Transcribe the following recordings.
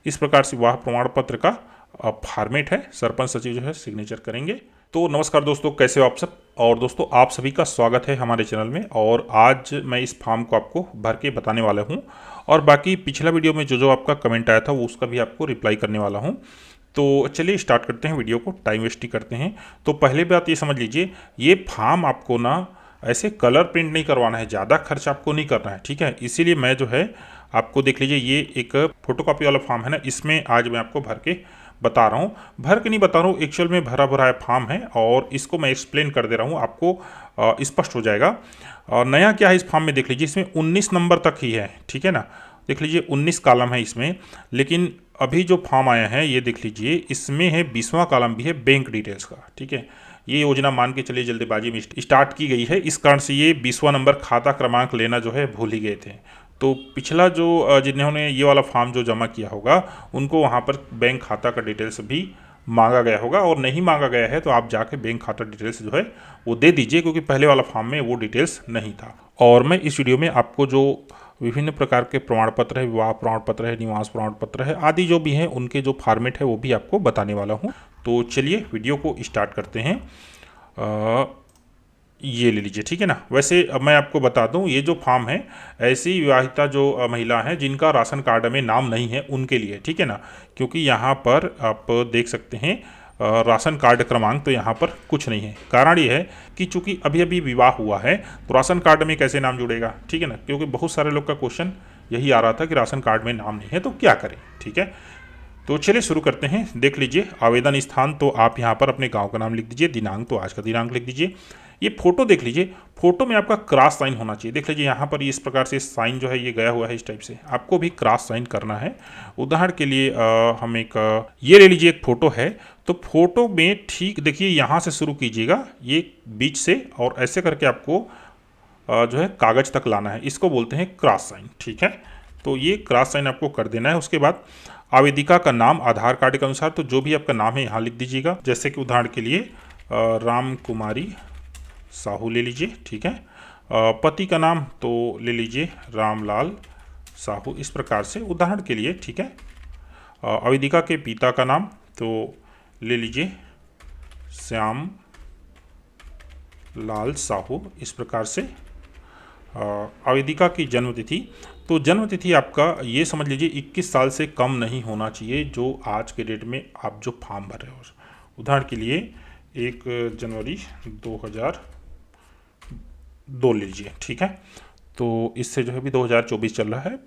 इस प्रकार से विवाह प्रमाण पत्र का फॉर्मेट है। सरपंच सचिव जो है सिग्नेचर करेंगे। तो नमस्कार दोस्तों, कैसे हो आप सब। और दोस्तों आप सभी का स्वागत है हमारे चैनल में। और आज मैं इस फॉर्म को आपको भर के बताने वाला हूं और बाकी पिछला वीडियो में जो आपका कमेंट आया था वो उसका भी आपको रिप्लाई करने वाला हूं। तो चलिए स्टार्ट करते हैं वीडियो को, टाइम वेस्ट ही करते हैं। तो पहले बात ये समझ लीजिए, ये फॉर्म आपको ना ऐसे कलर प्रिंट नहीं करवाना है, ज़्यादा खर्च आपको नहीं करना है, ठीक है। इसीलिए मैं जो है आपको देख लीजिए, ये एक फोटोकॉपी वाला फॉर्म है ना, इसमें आज मैं आपको भर के बता रहा हूँ। भर के नहीं बता रहा हूँ, एक्चुअल में भरा भरा फॉर्म है और इसको मैं एक्सप्लेन कर दे रहा हूँ, आपको स्पष्ट हो जाएगा। और नया क्या है इस फॉर्म में देख लीजिए, इसमें 19 नंबर तक ही है, ठीक है ना। देख लीजिए 19 कॉलम है इसमें, लेकिन अभी जो फॉर्म आया है ये देख लीजिए, इसमें है 20वां कॉलम भी है बैंक डिटेल्स का, ठीक है। ये योजना मान के चलिए जल्दबाजी में स्टार्ट की गई है, इस कारण से ये 20वां नंबर खाता क्रमांक लेना जो है भूल ही गए थे। तो पिछला जो जिन्होंने ये वाला फॉर्म जो जमा किया होगा उनको वहाँ पर बैंक खाता का डिटेल्स भी मांगा गया होगा, और नहीं मांगा गया है तो आप जाके बैंक खाता डिटेल्स जो है वो दे दीजिए, क्योंकि पहले वाला फॉर्म में वो डिटेल्स नहीं था। और मैं इस वीडियो में आपको जो विभिन्न प्रकार के प्रमाण पत्र है, विवाह प्रमाण पत्र है, निवास प्रमाण पत्र है आदि जो भी हैं, उनके जो फॉर्मेट है वो भी आपको बताने वाला हूँ। तो चलिए वीडियो को स्टार्ट करते हैं। ये ले लीजिए, ठीक है ना। वैसे अब मैं आपको बता दूं, ये जो फॉर्म है ऐसी विवाहिता जो महिला हैं जिनका राशन कार्ड में नाम नहीं है उनके लिए, ठीक है ना। क्योंकि यहाँ पर आप देख सकते हैं राशन कार्ड क्रमांक तो यहाँ पर कुछ नहीं है। कारण ये है कि चूंकि अभी अभी विवाह हुआ है तो राशन कार्ड में कैसे नाम जुड़ेगा, ठीक है ना। क्योंकि बहुत सारे लोग का क्वेश्चन यही आ रहा था कि राशन कार्ड में नाम नहीं है तो क्या करें, ठीक है। तो चलिए शुरू करते हैं। देख लीजिए आवेदन स्थान तो आप यहाँ पर अपने गांव का नाम लिख दीजिए, दिनांक तो आज का दिनांक लिख दीजिए। ये फोटो देख लीजिए, फोटो में आपका क्रॉस साइन होना चाहिए। देख लीजिए यहाँ पर इस प्रकार से साइन जो है ये गया हुआ है, इस टाइप से आपको भी क्रॉस साइन करना है। उदाहरण के लिए हम एक ये ले लीजिए, एक फोटो है तो फोटो में ठीक देखिए यहाँ से शुरू कीजिएगा, ये बीच से और ऐसे करके आपको जो है कागज तक लाना है, इसको बोलते हैं क्रॉस साइन, ठीक है। तो ये क्रॉस साइन आपको कर देना है। उसके बाद आवेदिका का नाम आधार कार्ड के अनुसार तो जो भी आपका नाम है यहाँ लिख दीजिएगा। जैसे कि उदाहरण के लिए राम कुमारी साहू ले लीजिए, ठीक है। पति का नाम तो ले लीजिए रामलाल साहू, इस प्रकार से उदाहरण के लिए, ठीक है। आवेदिका के पिता का नाम तो ले लीजिए श्याम लाल साहू, इस प्रकार से। आवेदिका की जन्म तिथि तो जन्म तिथि आपका ये समझ लीजिए 21 साल से कम नहीं होना चाहिए, जो आज के डेट में आप जो फॉर्म भर रहे हो। उदाहरण के लिए 1 जनवरी 2002 लीजिए, ठीक है। तो इससे जो है भी 2024 चल रहा है,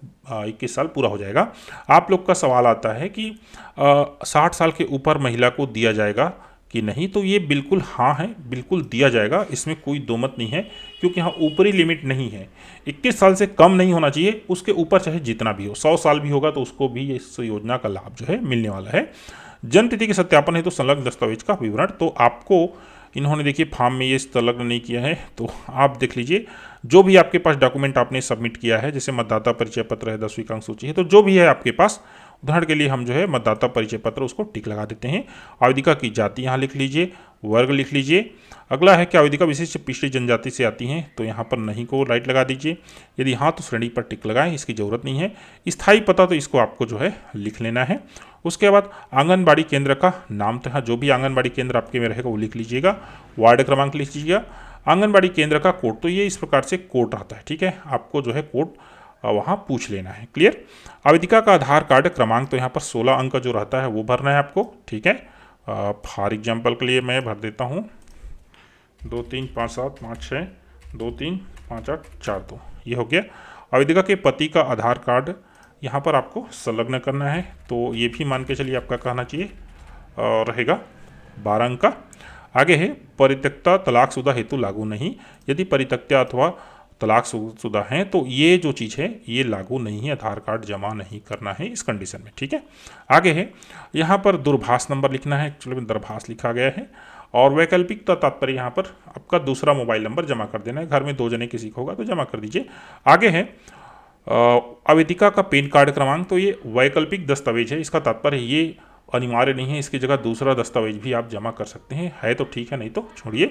21 साल पूरा हो जाएगा। आप लोग का सवाल आता है कि 60 साल के ऊपर महिला को दिया जाएगा कि नहीं, तो ये बिल्कुल हाँ है, बिल्कुल दिया जाएगा, इसमें कोई दो मत नहीं है। क्योंकि यहाँ ऊपरी लिमिट नहीं है, 21 साल से कम नहीं होना चाहिए, उसके ऊपर चाहे जितना भी हो, 100 साल भी होगा तो उसको भी इस योजना का लाभ जो है मिलने वाला है। जन्म तिथि के सत्यापन है तो संलग्न दस्तावेज का विवरण तो आपको इन्होंने देखिए फॉर्म में ये संलग्न नहीं किया है, तो आप देख लीजिए जो भी आपके पास डॉक्यूमेंट आपने सबमिट किया है, जैसे मतदाता परिचय पत्र है, 10वीं का अंक सूची है, तो जो भी है आपके पास, उदाहरण के लिए हम जो है मतदाता परिचय पत्र उसको टिक लगा देते हैं। आवेदिका की जाति यहाँ लिख लीजिए, वर्ग लिख लीजिए। अगला है कि आवेदिका विशिष्ट पिछड़ी जनजाति से आती हैं तो यहाँ पर नहीं को राइट लगा दीजिए। यदि हाँ तो श्रेणी पर टिक लगाएं, इसकी ज़रूरत नहीं है। स्थायी पता तो इसको आपको जो है लिख लेना है। उसके बाद आंगनबाड़ी केंद्र का नाम तो यहाँ जो भी आंगनबाड़ी केंद्र आपके में रहेगा वो लिख लीजिएगा। वार्ड क्रमांक लिख लीजिएगा। आंगनबाड़ी केंद्र का कोड तो ये इस प्रकार से कोड आता है, ठीक है। आपको जो है कोड वहाँ पूछ लेना है। क्लियर। आवेदिका का आधार कार्ड क्रमांक तो यहाँ पर 16 अंक का जो रहता है वो भरना है आपको, ठीक है। फॉर एग्जाम्पल के लिए मैं भर देता हूँ 2 3 5 7 5 6 2 3 5 8 4 2, ये हो गया। आवेदिका के पति का आधार कार्ड यहाँ पर आपको संलग्न करना है, तो ये भी मान के चलिए आपका कहना चाहिए रहेगा 12 अंक का। आगे है परित्यक्ता तलाकशुदा हेतु लागू नहीं। यदि परित्यक्ता अथवा तलाकशुदा हैं तो ये जो चीज़ है ये लागू नहीं है, आधार कार्ड जमा नहीं करना है इस कंडीशन में, ठीक है। आगे है यहाँ पर दूरभाष नंबर लिखना है, एक्चुअली दूरभाष लिखा गया है। और वैकल्पिक का तात्पर्य यहाँ पर आपका दूसरा मोबाइल नंबर जमा कर देना है, घर में 2 जने किसी को होगा तो जमा कर दीजिए। आगे है आवेदिका का पैन कार्ड क्रमांक तो ये वैकल्पिक दस्तावेज है, इसका तात्पर्य ये अनिवार्य नहीं है, इसकी जगह दूसरा दस्तावेज भी आप जमा कर सकते हैं, है तो ठीक है, नहीं तो छोड़िए।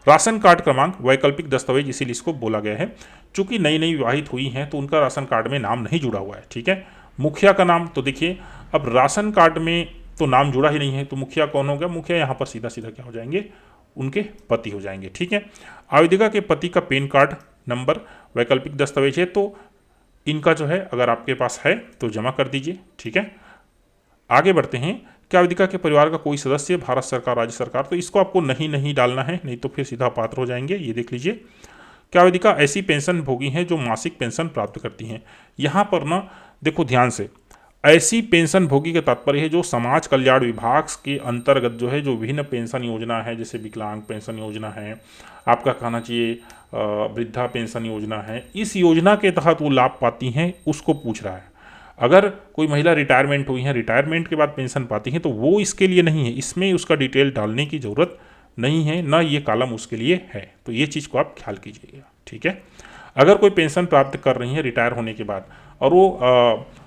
राशन कार्ड क्रमांक वैकल्पिक दस्तावेज इसीलिए इसको बोला गया है, चूंकि नई नई विवाहित हुई हैं तो उनका राशन कार्ड में नाम नहीं जुड़ा हुआ है, ठीक है। मुखिया का नाम तो देखिए अब राशन कार्ड में तो नाम जुड़ा ही नहीं है, तो मुखिया कौन हो गया? मुखिया यहाँ पर सीधा सीधा क्या हो जाएंगे? उनके पति हो जाएंगे। ठीक है, आवेदिका के पति का पैन कार्ड नंबर वैकल्पिक दस्तावेज है, तो इनका जो है अगर आपके पास है तो जमा कर दीजिए। ठीक है, आगे बढ़ते हैं। क्या आवेदिका के परिवार का कोई सदस्य भारत सरकार, राज्य सरकार, तो इसको आपको नहीं डालना है, नहीं तो फिर सीधा अपात्र हो जाएंगे। ये देख लीजिए। क्या आवेदिका ऐसी पेंशन भोगी हैं जो मासिक पेंशन प्राप्त करती हैं? यहाँ पर ना देखो ध्यान से, ऐसी पेंशन भोगी का तात्पर्य है जो समाज कल्याण विभाग के अंतर्गत जो है जो विभिन्न पेंशन योजना है, जैसे विकलांग पेंशन योजना है, आपका कहना चाहिए वृद्धा पेंशन योजना है, इस योजना के तहत वो लाभ पाती हैं, उसको पूछ रहा है। अगर कोई महिला रिटायरमेंट हुई है, रिटायरमेंट के बाद पेंशन पाती हैं, तो वो इसके लिए नहीं है, इसमें उसका डिटेल डालने की ज़रूरत नहीं है, ना ये कॉलम उसके लिए है। तो ये चीज़ को आप ख्याल कीजिएगा। ठीक है, अगर कोई पेंशन प्राप्त कर रही है रिटायर होने के बाद और वो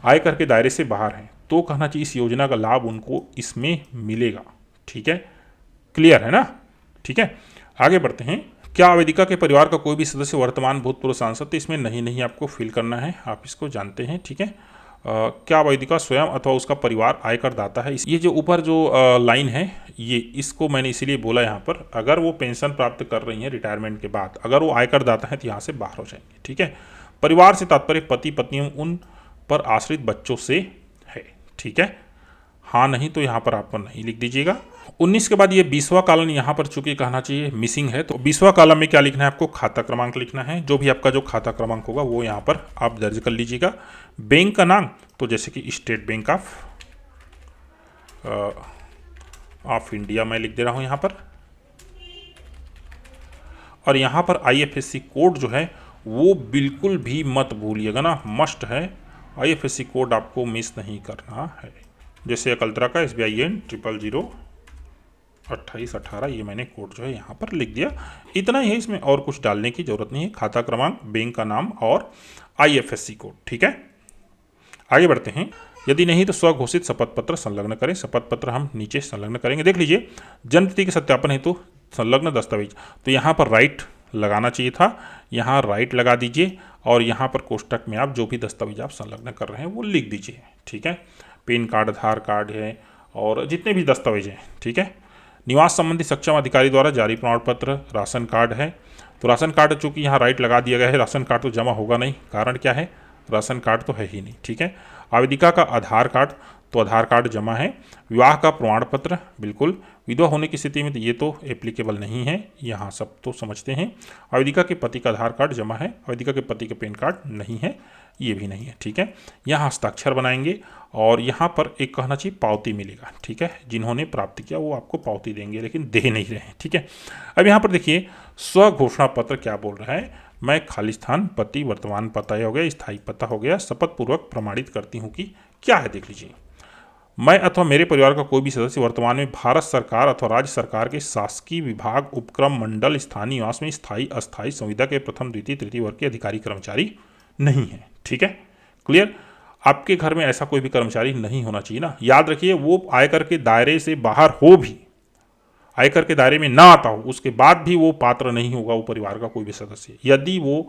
आयकर के दायरे से बाहर हैं, तो कहना चाहिए इस योजना का लाभ उनको इसमें मिलेगा। ठीक है, क्लियर है ना? ठीक है, आगे बढ़ते हैं। क्या आवेदिका के परिवार का कोई भी सदस्य वर्तमान भूतपूर्व सांसद? तो इसमें नहीं आपको फिल करना है, आप इसको जानते हैं। ठीक है, क्या आवेदिका स्वयं अथवा उसका परिवार आयकर दाता है? ये जो ऊपर जो लाइन है, ये इसको मैंने इसीलिए बोला यहाँ पर, अगर वो पेंशन प्राप्त कर रही हैं रिटायरमेंट के बाद, अगर वो आयकर दाता है तो यहाँ से बाहर हो जाएंगे। ठीक है, परिवार से तात्पर्य पति पत्नी उन पर आश्रित बच्चों से है। ठीक है, हाँ नहीं तो यहाँ पर आप नहीं लिख दीजिएगा। 19 के बाद ये 20वां कॉलम यहाँ पर चूंकि कहना चाहिए मिसिंग है, तो 20वां कॉलम में क्या लिखना है आपको? खाता क्रमांक लिखना है। जो भी आपका जो खाता क्रमांक होगा वो यहाँ पर आप दर्ज कर लीजिएगा। बैंक का नाम, तो जैसे कि स्टेट बैंक ऑफ इंडिया मैं लिख दे रहा हूँ यहाँ पर। और यहाँ पर IFSC कोड जो है वो बिल्कुल भी मत भूलिएगा ना, मस्ट है। IFSC कोड आपको मिस नहीं करना है। जैसे अकलतरा का SBIN 0002818, ये मैंने कोड जो है यहाँ पर लिख दिया। इतना ही है, इसमें और कुछ डालने की जरूरत नहीं है। खाता क्रमांक, बैंक का नाम और IFSC कोड। ठीक है, आगे बढ़ते हैं। यदि नहीं तो स्वघोषित शपथ पत्र संलग्न करें। शपथ पत्र हम नीचे संलग्न करेंगे। देख लीजिए, जन्मतिथि के सत्यापन हेतु तो संलग्न दस्तावेज, तो यहाँ पर राइट लगाना चाहिए था, यहाँ राइट लगा दीजिए और यहाँ पर कोष्टक में आप जो भी दस्तावेज आप संलग्न कर रहे हैं वो लिख दीजिए। ठीक है, पैन कार्ड, आधार कार्ड है और जितने भी दस्तावेज हैं। ठीक है, निवास संबंधी सक्षम अधिकारी द्वारा जारी प्रमाण पत्र, राशन कार्ड है, तो राशन कार्ड चूँकि यहाँ राइट लगा दिया गया है, राशन कार्ड तो जमा होगा नहीं, कारण क्या है? राशन कार्ड तो है ही नहीं। ठीक है, आवेदिका का आधार कार्ड, तो आधार कार्ड जमा है। विवाह का प्रमाण पत्र, बिल्कुल। विधवा होने की स्थिति में तो ये तो एप्लीकेबल नहीं है, यहाँ सब तो समझते हैं। आवेदिका के पति का आधार कार्ड जमा है। आवेदिका के पति का पैन कार्ड नहीं है, ये भी नहीं है। ठीक है, यहाँ हस्ताक्षर बनाएंगे और यहाँ पर एक कहना चाहिए पावती मिलेगा। ठीक है, जिन्होंने प्राप्त किया वो आपको पावती देंगे, लेकिन दे नहीं रहे हैं। ठीक है, अब यहाँ पर देखिए स्वघोषणा पत्र क्या बोल रहा है? मैं खालिस्तान पति, वर्तमान पता हो गया, स्थायी पता हो गया, शपथ पूर्वक प्रमाणित करती हूँ कि क्या है। देख लीजिए, मैं अथवा मेरे परिवार का कोई भी सदस्य वर्तमान में भारत सरकार अथवा राज्य सरकार के शासकीय विभाग, उपक्रम, मंडल, स्थानीय निवास में स्थायी, अस्थायी संविदा के प्रथम, द्वितीय, तृतीय वर्ग के अधिकारी कर्मचारी नहीं है। ठीक है, क्लियर? आपके घर में ऐसा कोई भी कर्मचारी नहीं होना चाहिए ना। याद रखिए, वो आयकर के दायरे से बाहर हो भी, आयकर के दायरे में ना आता हो, उसके बाद भी वो पात्र नहीं होगा, वो परिवार का कोई भी सदस्य, यदि वो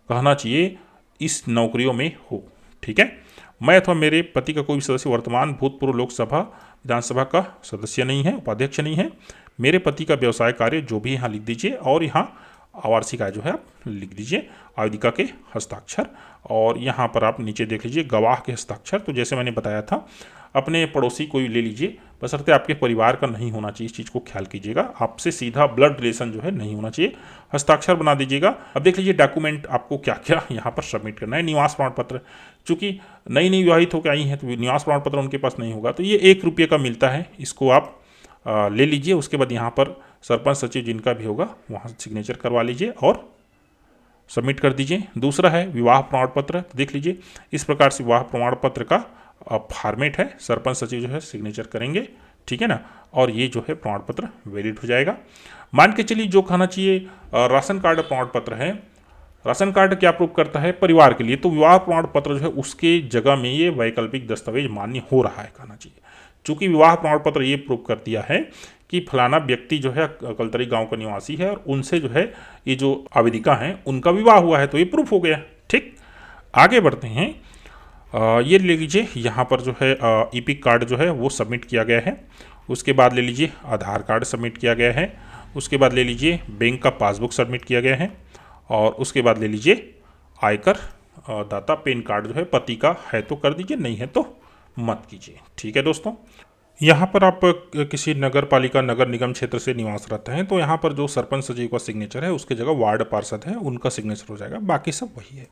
कहना चाहिए इस नौकरियों में हो। ठीक है, मैं अथवा मेरे पति का कोई भी सदस्य वर्तमान, भूतपूर्व लोकसभा, विधानसभा का सदस्य नहीं है, उपाध्यक्ष नहीं है। मेरे पति का व्यवसाय कार्य जो भी यहाँ लिख दीजिए और यहाँ आवार्षिक आय जो है आप लिख दीजिए। आवेदिका के हस्ताक्षर और यहाँ पर आप नीचे देख लीजिए गवाह के हस्ताक्षर। तो जैसे मैंने बताया था, अपने पड़ोसी कोई ले लीजिए, बशर्ते आपके परिवार का नहीं होना चाहिए। इस चीज़ को ख्याल कीजिएगा, आपसे सीधा ब्लड रिलेशन जो है नहीं होना चाहिए। हस्ताक्षर बना दीजिएगा। अब देख लीजिए डॉक्यूमेंट आपको क्या क्या यहाँ पर सबमिट करना है। निवास प्रमाण पत्र, चूँकि नई विवाहित होकर आई हैं तो निवास प्रमाण पत्र उनके पास नहीं होगा, तो ये 1 रुपये का मिलता है, इसको आप ले लीजिए। उसके बाद यहाँ पर सरपंच सचिव जिनका भी होगा वहाँ सिग्नेचर करवा लीजिए और सबमिट कर दीजिए। दूसरा है विवाह प्रमाण पत्र। तो देख लीजिए, इस प्रकार से विवाह प्रमाण पत्र का फॉर्मेट है, सरपंच सचिव जो है सिग्नेचर करेंगे। ठीक है ना, और ये जो है प्रमाण पत्र वैलिड हो जाएगा। मान के चलिए जो कहना चाहिए राशन कार्ड प्रमाण पत्र है, राशन कार्ड क्या प्रूव करता है? परिवार के लिए, तो विवाह प्रमाण पत्र जो है उसके जगह में ये वैकल्पिक दस्तावेज मान्य हो रहा है, कहना चाहिए। चूंकि विवाह प्रमाण पत्र ये प्रूव कर दिया है कि फलाना व्यक्ति जो है अकलतरी गांव का निवासी है और उनसे जो है ये जो आवेदिका हैं उनका विवाह हुआ है, तो ये प्रूफ हो गया। ठीक, आगे बढ़ते हैं। ये ले लीजिए, यहाँ पर जो है ईपिक कार्ड जो है वो सबमिट किया गया है। उसके बाद ले लीजिए आधार कार्ड सबमिट किया गया है। उसके बाद ले लीजिए बैंक का पासबुक सबमिट किया गया है। और उसके बाद ले लीजिए आयकर दाता पैन कार्ड जो है पति का है तो कर दीजिए, नहीं है तो मत कीजिए। ठीक है दोस्तों, यहाँ पर आप किसी नगर पालिका नगर निगम क्षेत्र से निवास रहते हैं तो यहाँ पर जो सरपंच सचिव का सिग्नेचर है उसकी जगह वार्ड पार्षद है उनका सिग्नेचर हो जाएगा, बाकी सब वही है।